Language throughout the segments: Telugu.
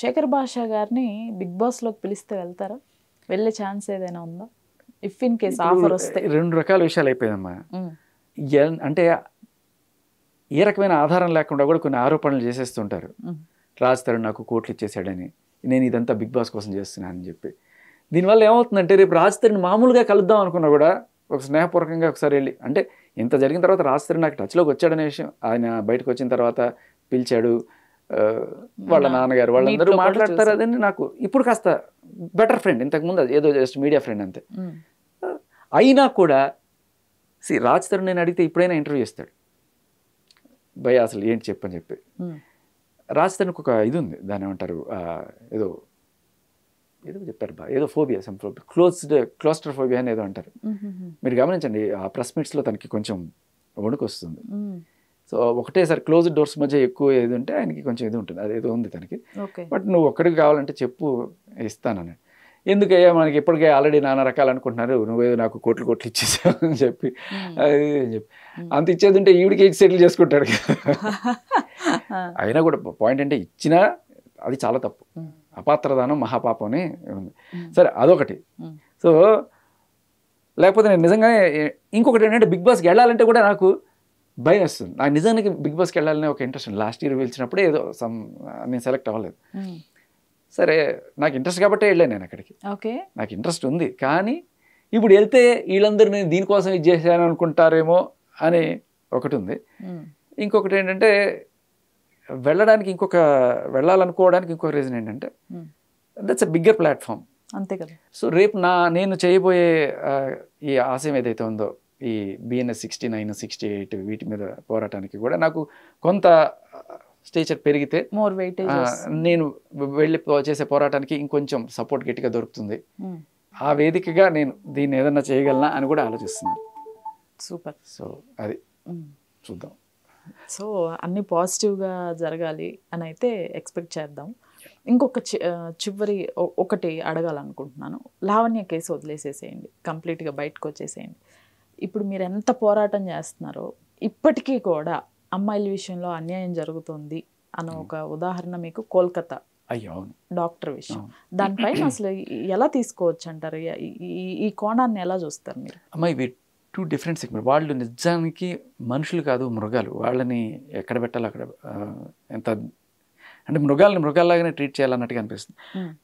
శేఖర్ భాషా గారిని బిగ్ బాస్లోకి పిలిస్తే వెళ్తారా? వెళ్ళే ఛాన్స్ ఏదైనా ఉందా? ఇఫ్ ఇన్ కేస్ ఆఫర్ వస్తే. రెండు రకాల విషయాలు అయిపోయిందమ్మా. అంటే ఏ రకమైన ఆధారం లేకుండా కూడా కొన్ని ఆరోపణలు చేసేస్తుంటారు. రాజ్ తరుణ్ నాకు కోట్లు ఇచ్చేసాడని, నేను ఇదంతా బిగ్ బాస్ కోసం చేస్తున్నాను అని చెప్పి. దీనివల్ల ఏమవుతుందంటే రేపు రాజ్ తరుణ్ మామూలుగా కలుద్దాం అనుకున్నా కూడా ఒక స్నేహపూర్వకంగా ఒకసారి వెళ్ళి, అంటే ఇంత జరిగిన తర్వాత రాజ్ తరుణ్ నాకు టచ్లోకి వచ్చాడనే విషయం, ఆయన బయటకు వచ్చిన తర్వాత పిలిచాడు, వాళ్ళ నాన్నగారు వాళ్ళందరూ మాట్లాడతారు, అదని నాకు ఇప్పుడు కాస్త బెటర్ ఫ్రెండ్. ఇంతకుముందు ఏదో జస్ట్ మీడియా ఫ్రెండ్ అంతే. అయినా కూడా రాజ్ తరుణ్ నేను అడిగితే ఇప్పుడైనా ఇంటర్వ్యూ ఇస్తాడు, భయ అసలు ఏంటి చెప్పని చెప్పి. రాజ్ తరుణ్కి ఒక ఇది ఉంది, దాన్ని ఏమంటారు, ఏదో ఏదో చెప్పారు బా, ఏదో ఫోబియా, సమ్ ఫోబియా, క్లోస్టర్ ఫోబియా అని ఏదో అంటారు. మీరు గమనించండి, ఆ ప్రెస్ మీట్స్లో తనకి కొంచెం వణుకు వస్తుంది. సో ఒకటేసారి క్లోజ్డ్ డోర్స్ మధ్య ఎక్కువ ఏది ఉంటే ఆయనకి కొంచెం ఇది ఉంటుంది, అదేదో ఉంది తనకి. బట్ నువ్వు ఒక్కడికి కావాలంటే చెప్పు, ఇస్తానని. ఎందుకయ్యా మనకి ఇప్పటికే ఆల్రెడీ నానా రకాలు అనుకుంటున్నారు, నువ్వేదో నాకు కోట్లు కోట్లు ఇచ్చేసావు అని చెప్పి అది చెప్పి అంత ఇచ్చేది ఉంటే ఈవిడికి సెటిల్ చేసుకుంటాడు. అయినా కూడా పాయింట్ అంటే ఇచ్చినా అది చాలా తప్పు, అపాత్రదానం మహాపాపం అని ఉంది. సరే అదొకటి. సో లేకపోతే నేను నిజంగానే ఇంకొకటి ఏంటంటే బిగ్ బాస్కి వెళ్ళాలంటే కూడా నాకు భయం వస్తుంది. నాకు నిజానికి బిగ్ బాస్కి వెళ్ళాలనే ఒక ఇంట్రెస్ట్ ఉంది. లాస్ట్ ఇయర్ పిలిచినప్పుడే ఏదో నేను సెలెక్ట్ అవ్వలేదు. సరే నాకు ఇంట్రెస్ట్ కాబట్టి వెళ్ళాను నేను అక్కడికి. నాకు ఇంట్రెస్ట్ ఉంది, కానీ ఇప్పుడు వెళ్తే వీళ్ళందరూ నేను దీనికోసం ఇది చేశాను అనుకుంటారేమో అని ఒకటి ఉంది. ఇంకొకటి ఏంటంటే వెళ్ళాలనుకోవడానికి ఇంకొక రీజన్ ఏంటంటే దట్స్ ఎ బిగ్గర్ ప్లాట్ఫామ్. అంతే కదా. సో రేపు నేను చేయబోయే ఈ ఆశయం ఏదైతే ఉందో, ఈ BNS 69, 68 వీటి మీద పోరాటానికి కూడా నాకు కొంత స్టేచర్ పెరిగితే మోర్ వెయిటేజ్ నేను వెళ్ళి చేసే పోరాటానికి ఇంకొంచెం సపోర్ట్ గట్టిగా దొరుకుతుంది. ఆ వేదికగా నేను దీన్ని ఏదన్నా చేయగలనా అని కూడా ఆలోచిస్తున్నాను. సూపర్. సో అది చూద్దాం. సో అన్ని పాజిటివ్గా జరగాలి అని అయితే ఎక్స్పెక్ట్ చేద్దాం. ఇంకొక చివరి ఒకటి అడగాలనుకుంటున్నాను. లావణ్య కేసు వదిలేసేసేయండి, కంప్లీట్గా బయటకు వచ్చేసేయండి. ఇప్పుడు మీరు ఎంత పోరాటం చేస్తున్నారో ఇప్పటికీ కూడా అమ్మాయిల విషయంలో అన్యాయం జరుగుతుంది అన్న ఒక ఉదాహరణ మీకు కోల్కతా డాక్టర్ విషయం. దానిపైన అసలు ఎలా తీసుకోవచ్చు అంటారు? ఈ కోణాన్ని ఎలా చూస్తారు మీరు? అమ్మాయి ఇవి 2 డిఫరెంట్ సెగ్మెంట్. వాళ్ళు నిజానికి మనుషులు కాదు, మృగాలు. వాళ్ళని ఎక్కడ పెట్టాలి అక్కడ, ఎంత అంటే మృగాల్లాగానే ట్రీట్ చేయాలన్నట్టుగా అనిపిస్తుంది.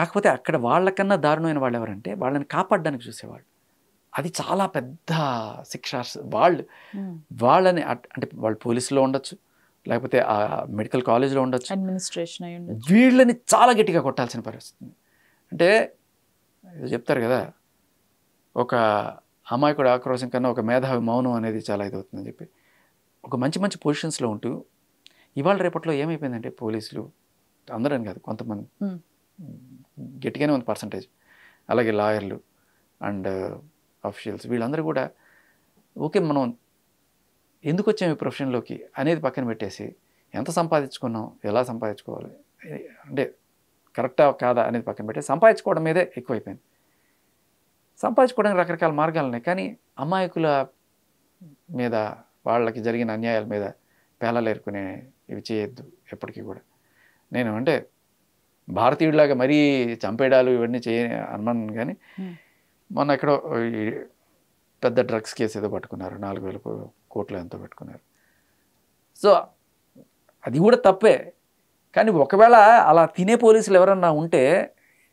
కాకపోతే అక్కడ వాళ్ళకన్నా దారుణమైన వాళ్ళు ఎవరంటే వాళ్ళని కాపాడడానికి చూసేవాళ్ళు. అది చాలా పెద్ద శిక్ష. వాళ్ళని అంటే వాళ్ళు పోలీసులో ఉండొచ్చు, లేకపోతే ఆ మెడికల్ కాలేజ్లో ఉండొచ్చు, అడ్మినిస్ట్రేషన్ అయి ఉండొచ్చు. వీళ్ళని చాలా గట్టిగా కొట్టాల్సిన పరిస్థితి. అంటే చెప్తారు కదా, ఒక అమాయకుడు ఆక్రోశం కన్నా ఒక మేధావి మౌనం అనేది చాలా ఇది అవుతుందని చెప్పి. ఒక మంచి మంచి పొజిషన్స్లో ఉంటూ ఇవాళ రేపట్లో ఏమైపోయిందంటే పోలీసులు అందరని కాదు, కొంతమంది గట్టిగానే ఉంది పర్సంటేజ్, అలాగే లాయర్లు అండ్ అఫీషియల్స్, వీళ్ళందరూ కూడా ఓకే మనం ఎందుకు వచ్చాము ఈ ప్రొఫెషన్లోకి అనేది పక్కన పెట్టేసి ఎంత సంపాదించుకున్నాం, ఎలా సంపాదించుకోవాలి, అంటే కరెక్టా కాదా అనేది పక్కన పెట్టేసి సంపాదించుకోవడం మీదే ఎక్కువైపోయింది. సంపాదించుకోవడానికి రకరకాల మార్గాలు ఉన్నాయి, కానీ అమాయకుల మీద వాళ్ళకి జరిగిన అన్యాయాల మీద పేలలేరుకునే ఇవి చేయొద్దు ఎప్పటికీ కూడా. నేను అంటే భారతీయుడిలాగా మరీ చంపేయడాలు ఇవన్నీ అన్నాను, కానీ మొన్న ఎక్కడో పెద్ద డ్రగ్స్ కేసు ఏదో పట్టుకున్నారు, 4,000 కోట్లు ఎంతో పెట్టుకున్నారు. సో అది కూడా తప్పే. కానీ ఒకవేళ అలా తినే పోలీసులు ఎవరన్నా ఉంటే,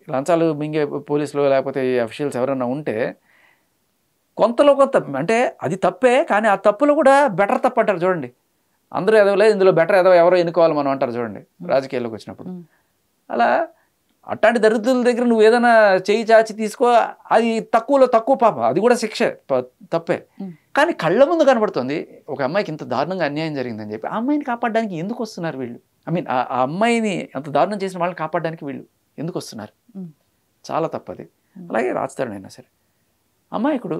లంచాలు మింగే పోలీసులు లేకపోతే అఫీషియల్స్ ఎవరన్నా ఉంటే కొంతలో కొంత అంటే అది తప్పే, కానీ ఆ తప్పులో కూడా బెటర్ తప్పు అంటారు చూడండి. అందరూ ఎదవలే, ఇందులో బెటర్ ఎవరో ఎన్నుకోవాలి మనం అంటారు చూడండి రాజకీయాల్లోకి వచ్చినప్పుడు. అలా అట్లాంటి దరిద్రుల దగ్గర నువ్వు ఏదైనా చేయి చాచి తీసుకో, అది తక్కువలో తక్కువ పాపం, అది కూడా శిక్ష తప్పే. కానీ కళ్ళ ముందు కనబడుతుంది ఒక అమ్మాయికి ఇంత దారుణంగా అన్యాయం జరిగిందని చెప్పి, ఆ అమ్మాయిని కాపాడడానికి ఎందుకు వస్తున్నారు వీళ్ళు? ఆ అమ్మాయిని అంత దారుణం చేసిన వాళ్ళని కాపాడడానికి వీళ్ళు ఎందుకు వస్తున్నారు? చాలా తప్పది. అలాగే రాజ్ తరుణ్ అయినా సరే, అమాయకుడు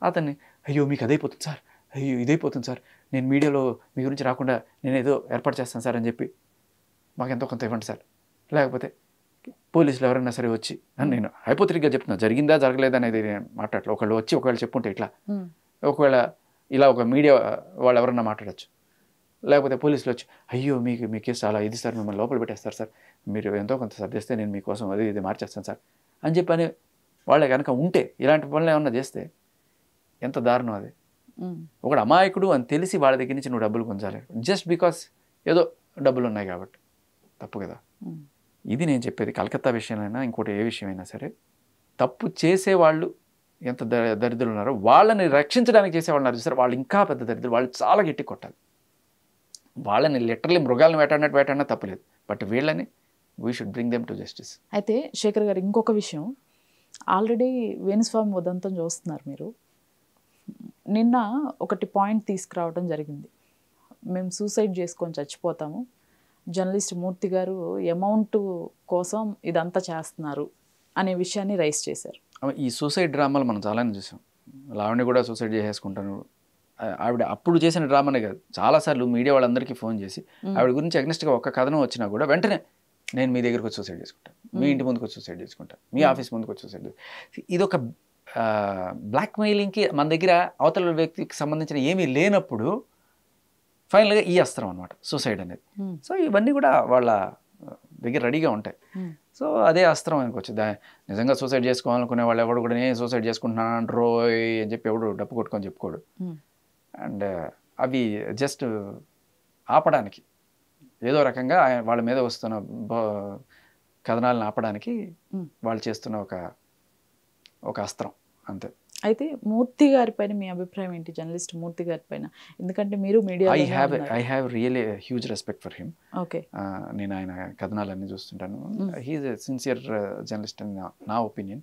అతన్ని అయ్యో మీకు అదైపోతుంది సార్, అయ్యో ఇదైపోతుంది సార్, నేను మీడియాలో మీ గురించి రాకుండా నేను ఏదో ఏర్పాటు చేస్తాను సార్ అని చెప్పి మాకు ఎంతో కొంత ఇవ్వండి సార్, లేకపోతే పోలీసులు ఎవరైనా సరే వచ్చి అని, నేను హైపోథెటిక్గా చెప్తున్నా, జరిగిందా జరగలేదా అనేది నేను మాట్లాడలే. ఒకళ్ళు వచ్చి ఒకవేళ చెప్పుంటే ఇట్లా, ఒకవేళ ఇలా ఒక మీడియా వాళ్ళు ఎవరన్నా మాట్లాడచ్చు, లేకపోతే పోలీసులు వచ్చి అయ్యో మీ కేసు చాలా ఇది సార్, మిమ్మల్ని లోపల పెట్టేస్తారు సార్, మీరు ఎంతో కొంత సర్దిస్తే నేను మీకోసం అది ఇది మార్చేస్తాను సార్ అని చెప్పని వాళ్ళే కనుక ఉంటే, ఇలాంటి పనులు ఏమన్నా చేస్తే ఎంత దారుణం అది. ఒకడు అమాయకుడు అని తెలిసి వాళ్ళ దగ్గర నుంచి నువ్వు డబ్బులు గుంజాలి జస్ట్ బికాస్ ఏదో డబ్బులు ఉన్నాయి కాబట్టి, తప్పు కదా. ఇది నేను చెప్పేది కలకత్తా విషయంలో ఇంకోటి ఏ విషయమైనా సరే, తప్పు చేసేవాళ్ళు ఎంత దరిద్రులు ఉన్నారో వాళ్ళని రక్షించడానికి చేసేవాళ్ళు ఉన్నారు చూసారు, వాళ్ళు ఇంకా పెద్ద దరిద్రులు, వాళ్ళు చాలా గట్టి కొట్టాలి. వాళ్ళని లిటరల్లీ మృగాలను వేటాడినా తప్పలేదు, బట్ వీళ్ళని we should bring them to justice. అయితే శేఖర్ గారు ఇంకొక విషయం, ఆల్రెడీ వేణుస్వామి ఉదంతం చూస్తున్నారు మీరు. నిన్న ఒకటి పాయింట్ తీసుకురావడం జరిగింది, మేము సూసైడ్ చేసుకొని చచ్చిపోతాము, జర్నలిస్ట్ మూర్తి గారు అమౌంట్ కోసం ఇదంతా చేస్తున్నారు అనే విషయాన్ని రైస్ చేశారు. ఈ సూసైడ్ డ్రామాలు మనం చాలానే చూసాం. లావణ్య కూడా సూసైడ్ చేసేసుకుంటాను, ఆవిడ అప్పుడు చేసిన డ్రామానే కాదు, చాలాసార్లు మీడియా వాళ్ళందరికీ ఫోన్ చేసి ఆవిడ గురించి అగ్నెస్ట్గా ఒక్క కథనం వచ్చినా కూడా వెంటనే నేను మీ దగ్గరకు వచ్చి సూసైడ్ చేసుకుంటాను, మీ ఇంటి ముందుకు వచ్చి సూసైడ్ చేసుకుంటాను, మీ ఆఫీస్ ముందుకు వచ్చి సూసైడ్. ఇది ఒక బ్లాక్మెయిలింగ్కి మన దగ్గర అవతల వ్యక్తికి సంబంధించిన ఏమీ లేనప్పుడు ఫైనల్గా ఈ అస్త్రం అనమాట సూసైడ్ అనేది. సో ఇవన్నీ కూడా వాళ్ళ దగ్గర రెడీగా ఉంటాయి. సో అదే అస్త్రం అనుకోవచ్చు. నిజంగా సూసైడ్ చేసుకోవాలనుకునే వాళ్ళు ఎవడు కూడా నేను సూసైడ్ చేసుకుంటున్నాను రోయ్ అని చెప్పి ఎవడు డప్పు కొట్టుకొని చెప్పుకోడు. అండ్ అవి జస్ట్ ఆపడానికి ఏదో రకంగా వాళ్ళ మీద వస్తున్న కథనాలను ఆపడానికి వాళ్ళు చేస్తున్న ఒక అస్త్రం అంతే. అయితే మూర్తి గారి పైన మీ అభిప్రాయం ఏంటి, జర్నలిస్ట్ మూర్తి గారి పైన? ఎందుకంటే మీరు media I have really huge respect for him. Okay, నేను ఆయన కథనాలన్నీ చూస్తుంటాను. హీఈస్ ఎ సిన్సియర్ జర్నలిస్ట్ అని నా ఒపీనియన్.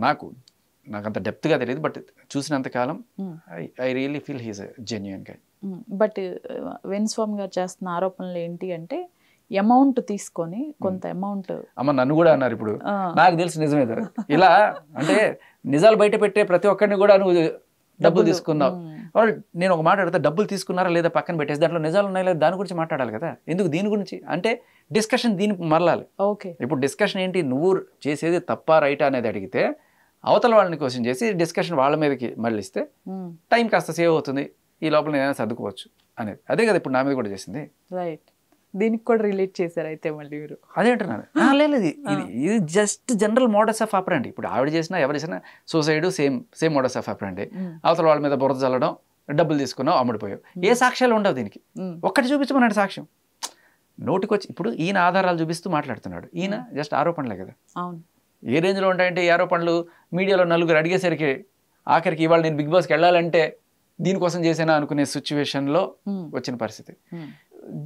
నాకు అంత డెప్త్గా తెలియదు, బట్ చూసినంత కాలం I really feel he's a genuine guy. But Venuswamy garu చేస్తున్న ఆరోపణలు ఏంటి అంటే అమౌంట్ తీసుకొని కొంత అమౌంట్, అమ్మ నన్ను కూడా అన్నారు ఇప్పుడు, నాకు తెలిసి నిజమే ఇలా అంటే నిజాలు బయట పెట్టే ప్రతి ఒక్కరిని కూడా నువ్వు డబ్బులు తీసుకున్నావు. నేను ఒక మాట అడిగితే డబ్బులు తీసుకున్నారా లేదా పక్కన పెట్టేసి దాంట్లో నిజాలు ఉన్నాయి లేదా దాని గురించి మాట్లాడాలి కదా, ఎందుకు దీని గురించి అంటే డిస్కషన్ దీనికి మరలాలి. ఓకే, ఇప్పుడు డిస్కషన్ ఏంటి, నువ్వు చేసేది తప్పా రైటా అనేది అడిగితే అవతల వాళ్ళని క్వశ్చన్ చేసి డిస్కషన్ వాళ్ళ మీదకి మళ్ళిస్తే టైం కాస్త సేవ్ అవుతుంది, ఈ లోపల నేనైనా సర్దుకోవచ్చు అనేది. అదే కదా ఇప్పుడు నా మీద కూడా చేసింది. రైట్, దీనికి కూడా రిలేట్ చేశారు అయితే మళ్ళీ మీరు? అదే అంటున్నాను. లేదు ఇది జస్ట్ జనరల్ మోడస్ ఆఫ్ ఆపరండి. ఇప్పుడు ఆవిడ చేసినా ఎవరు చేసినా సూసైడ్ సేమ్ మోడస్ ఆఫ్ ఆపరండి. అవతల వాళ్ళ మీద బురద చల్లడం, డబ్బులు తీసుకున్నావు, అమ్ముడిపోయావు, ఏ సాక్ష్యాలు ఉండవు దీనికి. ఒక్కటి చూపించమన్నాడు సాక్ష్యం, నోటికొచ్చి ఇప్పుడు ఈయన ఆధారాలు చూపిస్తూ మాట్లాడుతున్నాడు, ఈయన జస్ట్ ఆరోపణలే కదా. అవును, ఏ రేంజ్లో ఉంటాయంటే ఈ ఆరోపణలు మీడియాలో నలుగురు అడిగేసరికి ఆఖరికి ఇవాళ నేను బిగ్ బాస్కి వెళ్ళాలంటే దీనికోసం చేసేనా అనుకునే సిచ్యువేషన్లో వచ్చిన పరిస్థితి.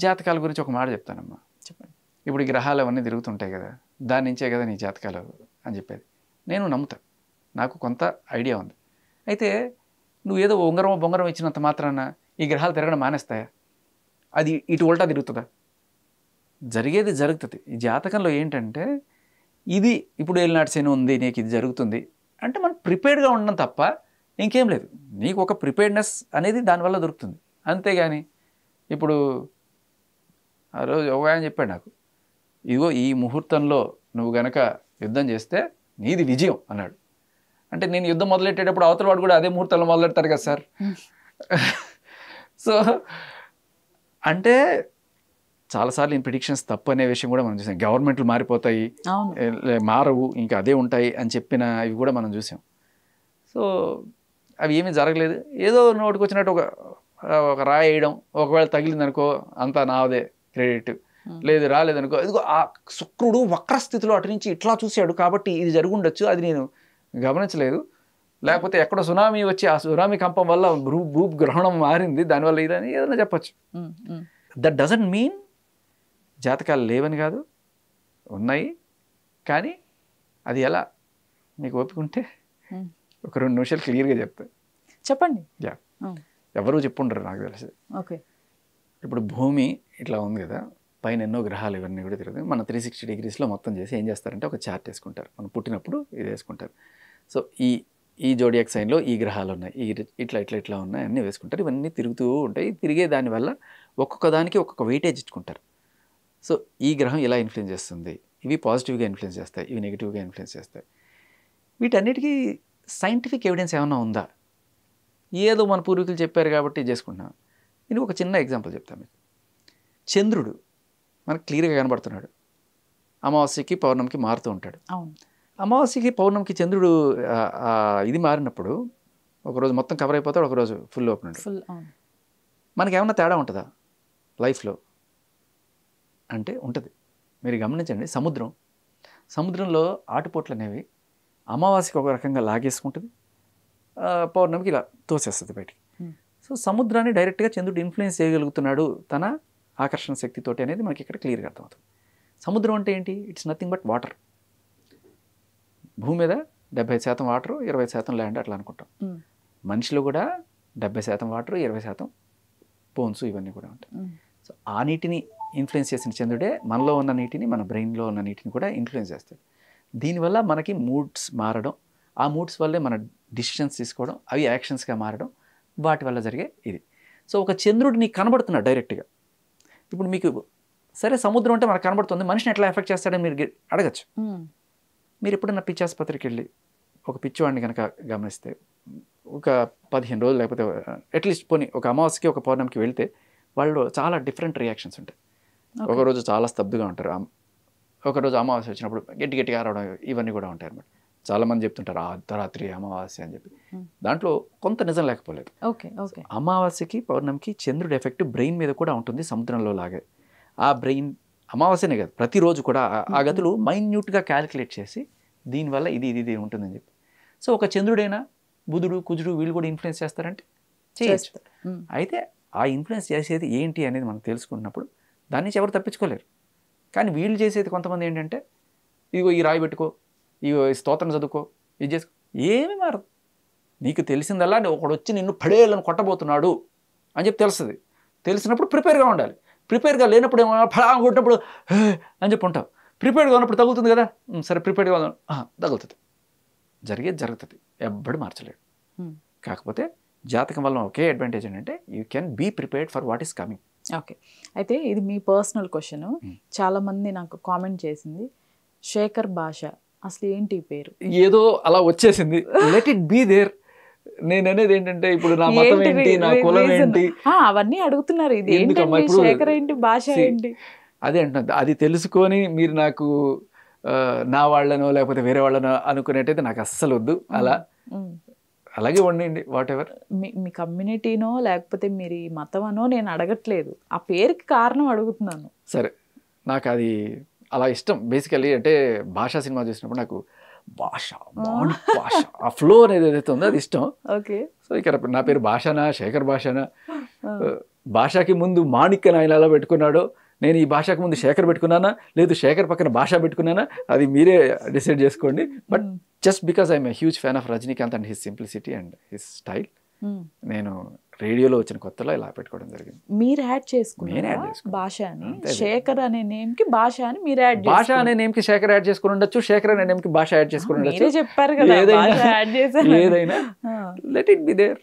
జాతకాల గురించి ఒక మాట చెప్తానమ్మా. చెప్పండి. ఇప్పుడు ఈ గ్రహాలు అవన్నీ తిరుగుతుంటాయి కదా, దాని నుంచే కదా నీ జాతకాలు అని చెప్పేది. నేను నమ్ముతా, నాకు కొంత ఐడియా ఉంది. అయితే నువ్వు ఏదో బొంగరం ఇచ్చినంత మాత్రాన ఈ గ్రహాలు తిరగడం మానేస్తాయా? అది ఇటు ఉల్టా తిరుగుతుందా? జరిగేది జరుగుతుంది. ఈ జాతకంలో ఏంటంటే ఇది ఇప్పుడు ఏలినాటి శని ఉంది, నీకు ఇది జరుగుతుంది అంటే మనం ప్రిపేర్డ్గా ఉండడం తప్ప ఇంకేం లేదు. నీకు ఒక ప్రిపేర్డ్నెస్ అనేది దానివల్ల దొరుకుతుంది, అంతేగాని ఇప్పుడు ఆ రోజు ఒక ఆయన చెప్పాడు నాకు, ఇదిగో ఈ ముహూర్తంలో నువ్వు గనక యుద్ధం చేస్తే నీది విజయం అన్నాడు. అంటే నేను యుద్ధం మొదలెట్టేటప్పుడు అవతల వాడు కూడా అదే ముహూర్తంలో మొదలెడతారు కదా సార్. సో అంటే చాలాసార్లు ఈ ప్రిడిక్షన్స్ తప్పు అనే విషయం కూడా మనం చూసాం. గవర్నమెంట్లు మారిపోతాయి, మారవు, ఇంకా అదే ఉంటాయి అని చెప్పిన ఇవి కూడా మనం చూసాం. సో అవి ఏమీ జరగలేదు, ఏదో నోటికి వచ్చినట్టు ఒక రాయి వేయడం, ఒకవేళ తగిలిందనుకో అంతా నాదే క్రెడిట్, లేదు రాలేదనుకో ఇదిగో ఆ శుక్రుడు వక్రస్థితిలో అటు నుంచి ఇట్లా చూశాడు కాబట్టి ఇది జరుగుండొచ్చు, అది నేను గమనించలేదు, లేకపోతే ఎక్కడో సునామీ వచ్చి ఆ సునామీ కంపం వల్ల భూగ్రహణం మారింది దానివల్ల ఇదని ఏదైనా చెప్పచ్చు. దట్ డజంట్ మీన్ జాతకాలు లేవని కాదు, ఉన్నాయి. కానీ అది ఎలా మీకు ఒప్పుకుంటే ఒక 2 నిమిషాలు క్లియర్గా చెప్తా. చెప్పండి. ఎవరు చెప్పుంటారు నాకు తెలిసి. ఓకే, ఇప్పుడు భూమి ఇట్లా ఉంది కదా, పైన ఎన్నో గ్రహాలు ఇవన్నీ కూడా తిరుగుతాయి. మన 360 degreesలో మొత్తం చేసి ఏం చేస్తారంటే ఒక చార్ట్ వేసుకుంటారు. మనం పుట్టినప్పుడు ఇది వేసుకుంటారు. సో ఈ జోడియాక్ సైన్లో ఈ గ్రహాలు ఉన్నాయి, ఇట్లా ఉన్నాయి అన్నీ వేసుకుంటారు. ఇవన్నీ తిరుగుతూ ఉంటాయి. తిరిగే దానివల్ల ఒక్కొక్క దానికి ఒక్కొక్క వెయిటేజ్ ఇచ్చుకుంటారు. సో ఈ గ్రహం ఇలా ఇన్ఫ్లుయెన్స్ చేస్తుంది, ఇవి పాజిటివ్గా ఇన్ఫ్లుయెన్స్ చేస్తాయి, ఇవి నెగిటివ్గా ఇన్ఫ్లుయెన్స్ చేస్తాయి. వీటన్నిటికీ సైంటిఫిక్ ఎవిడెన్స్ ఏమైనా ఉందా? ఏదో మన పూర్వీకులు చెప్పారు కాబట్టి చేసుకుంటున్నాం. నేను ఒక చిన్న ఎగ్జాంపుల్ చెప్తాను మీకు. చంద్రుడు మనకు క్లియర్గా కనబడుతున్నాడు, అమావాస్యకి పౌర్ణమికి మారుతూ ఉంటాడు. అవును. అమావాస్యకి పౌర్ణమికి చంద్రుడు ఇది మారినప్పుడు ఒకరోజు మొత్తం కవర్ అయిపోతాడు, ఒకరోజు ఫుల్ ఓపెన్ ఉంటుంది. ఫుల్. అవును. మనకి ఏమన్నా తేడా ఉంటుందా లైఫ్లో అంటే? ఉంటుంది. మీరు గమనించండి, సముద్రంలో ఆటుపోట్లు అనేవి అమావాస్యకి ఒక రకంగా లాగేసుకుంటుంది, పౌర్ణమికి ఇలా తోసేస్తుంది బయటికి. సో సముద్రాన్ని డైరెక్ట్గా చంద్రుడు ఇన్ఫ్లుయెన్స్ చేయగలుగుతున్నాడు తన ఆకర్షణ శక్తితోటి అనేది మనకి ఇక్కడ క్లియర్గా అర్థమవుతుంది. సముద్రం అంటే ఏంటి? It's nothing but water. భూమి మీద 70% వాటర్, 20% ల్యాండ్ అట్లా అనుకుంటాం. మనిషిలో కూడా 70% వాటర్, 20% బోన్స్ ఇవన్నీ కూడా ఉంటాయి. సో ఆ నీటిని ఇన్ఫ్లుయెన్స్ చేసిన చంద్రుడే మనలో ఉన్న నీటిని, మన బ్రెయిన్లో ఉన్న నీటిని కూడా ఇన్ఫ్లుయెన్స్ చేస్తాడు. దీనివల్ల మనకి మూడ్స్ మారడం, ఆ మూడ్స్ వల్లే మన డిసిషన్స్ తీసుకోవడం, అవి యాక్షన్స్గా మారడం, వాటి వల్ల జరిగే ఇది. సో ఒక చంద్రుడు నీకు కనబడుతున్నాడు డైరెక్ట్గా. ఇప్పుడు మీకు సరే సముద్రం అంటే మనకు కనబడుతుంది, మనిషిని ఎట్లా ఎఫెక్ట్ చేస్తాడని మీరు అడగచ్చు. మీరు ఎప్పుడన్నా పిచ్చి ఆసుపత్రికి వెళ్ళి ఒక పిచ్చివాడిని కనుక గమనిస్తే ఒక 15 రోజులు లేకపోతే అట్లీస్ట్ పోనీ ఒక అమావాస్యకి ఒక పౌర్ణమికి వెళ్తే వాళ్ళు చాలా డిఫరెంట్ రియాక్షన్స్ ఉంటాయి. ఒకరోజు చాలా స్తబ్దుగా ఉంటారు, ఒకరోజు అమావాస్య వచ్చినప్పుడు గట్టిగా ఆరవడం, ఇవన్నీ కూడా ఉంటాయి అన్నమాట. చాలామంది చెప్తుంటారు అర్ధరాత్రి అమావాస్య అని చెప్పి. దాంట్లో కొంత నిజం లేకపోలేదు. అమావాస్యకి పౌర్ణమికి చంద్రుడి ఎఫెక్ట్ బ్రెయిన్ మీద కూడా ఉంటుంది సముద్రంలో లాగే. ఆ బ్రెయిన్ అమావాస్యనే కాదు ప్రతిరోజు కూడా ఆ గతులు మైన్యూట్గా క్యాలిక్యులేట్ చేసి దీనివల్ల ఇది ఉంటుందని చెప్పి. సో ఒక చంద్రుడైనా బుధుడు కుజుడు వీళ్ళు కూడా ఇన్ఫ్లుయెన్స్ చేస్తారంటే చేయొచ్చు. అయితే ఆ ఇన్ఫ్లుయెన్స్ చేసేది ఏంటి అనేది మనం తెలుసుకున్నప్పుడు దాని నుంచి ఎవరు తప్పించుకోలేరు. కానీ వీళ్ళు చేసేది కొంతమంది ఏంటంటే ఇదిగో ఈ రాయి పెట్టుకో, ఇగో ఈ స్తోత్రం చదువుకో, ఇది చేసుకో, ఏమీ మారదు. నీకు తెలిసిందల్లా ఒకడు వచ్చి నిన్ను పడేయాలని కొట్టబోతున్నాడు అని చెప్పి తెలుస్తుంది. తెలిసినప్పుడు ప్రిపేర్గా ఉండాలి. ప్రిపేర్గా లేనప్పుడు ఏమో ఫలా కొట్టినప్పుడు అని చెప్పి ఉంటావు. ప్రిపేర్డ్గా ఉన్నప్పుడు తగులుతుంది కదా, సరే ప్రిపేర్డ్గా తగులుతుంది, జరుగుతుంది, ఎవ్వడు మార్చలేడు. కాకపోతే జాతకం వల్ల ఒకే అడ్వాంటేజ్ ఏంటంటే you can be prepared for what is coming. Okay. అయితే ఇది మీ పర్సనల్ క్వశ్చన్. చాలామంది నాకు కామెంట్ చేసింది, శేఖర్ భాష అసలు ఏంటి పేరు? ఏదో అలా వచ్చేసింది, లెట్ ఇట్ బీ దేర్. నేను అనేది ఏంటంటే ఇప్పుడు నా మతం ఏంటి, నా కులం ఏంటి, అవన్నీ అడుగుతున్నారు. ఇది శేఖర్ ఏంటి, భాష ఏంటి? అదే అంటున్నా. అది తెలుసుకొని మీరు నాకు నా వాళ్ళనో లేకపోతే వేరే వాళ్ళనో అనుకునేటైతే నాకు అస్సలు వద్దు. అలాగే వండండి, వాట్ ఎవర్. మీ కమ్యూనిటీనో లేకపోతే మీరు ఈ మతం అనో నేను అడగట్లేదు, ఆ పేరుకి కారణం అడుగుతున్నాను. సరే, నాకు అది అలా ఇష్టం బేసికల్లీ. అంటే భాషా సినిమా చూసినప్పుడు నాకు భాష ఆ ఫ్లో అనేది ఏదైతే ఉందో అది ఇష్టం. ఓకే. సో ఇక్కడ నా పేరు భాషనా, శేఖర్ భాషనా. భాషకి ముందు మాణిక్య నాయన ఎలా పెట్టుకున్నాడో నేను ఈ భాషకు ముందు శేఖర్ పెట్టుకున్నానా, లేదు శేఖర్ పక్కన భాష పెట్టుకున్నానా, అది మీరే డిసైడ్ చేసుకోండి. But just because I'm a huge fan of Rajinikanth and his simplicity and his style, నేను రేడియోలో వచ్చిన కొత్తలో ఇలా పెట్టుకోవడం జరిగింది. మీరు యాడ్ చేసుకున్నారు భాష అని, శేఖర్ అనే నేమ్ కి భాష అని మీరు యాడ్, భాష అనే నేమ్ కి శేఖర్ యాడ్ చేసుకుని ఉండొచ్చు, శేఖర్ అనే నేమ్ కి భాష యాడ్ చేసుకుని ఉండొచ్చు. చెప్పారు కదా, ఏదైనా లెట్ ఇట్ బి దేర్.